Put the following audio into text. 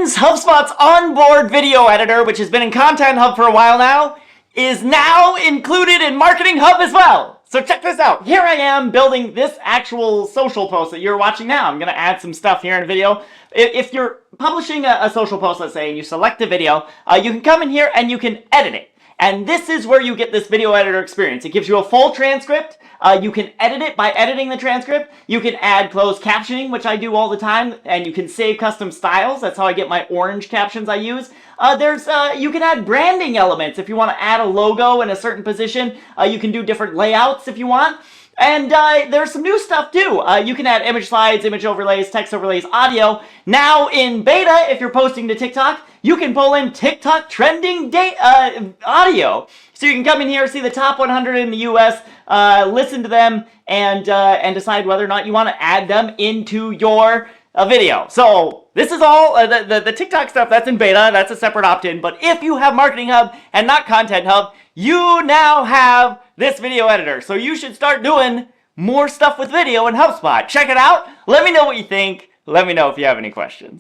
friends, HubSpot's onboard video editor, which has been in Content Hub for a while now, is now included in Marketing Hub as well. So check this out. Here I am building this actual social post that you're watching now. I'm going to add some stuff here in a video. If you're publishing a social post, let's say, and you select a video, you can come in here and you can edit it. And this is where you get this video editor experience. It gives you a full transcript. You can edit it by editing the transcript. You can add closed captioning, which I do all the time, and you can save custom styles. That's how I get my orange captions I use. You can add branding elements if you want to add a logo in a certain position. You can do different layouts if you want. And there's some new stuff too. You can add image slides, image overlays, text overlays, audio. Now in beta, if you're posting to TikTok, you can pull in TikTok trending audio. So you can come in here, see the top 100 in the US, listen to them, and decide whether or not you want to add them into your video. So this is all the TikTok stuff that's in beta. That's a separate opt-in. But if you have Marketing Hub and not Content Hub, you now have this video editor. So you should start doing more stuff with video in HubSpot. Check it out. Let me know what you think. Let me know if you have any questions.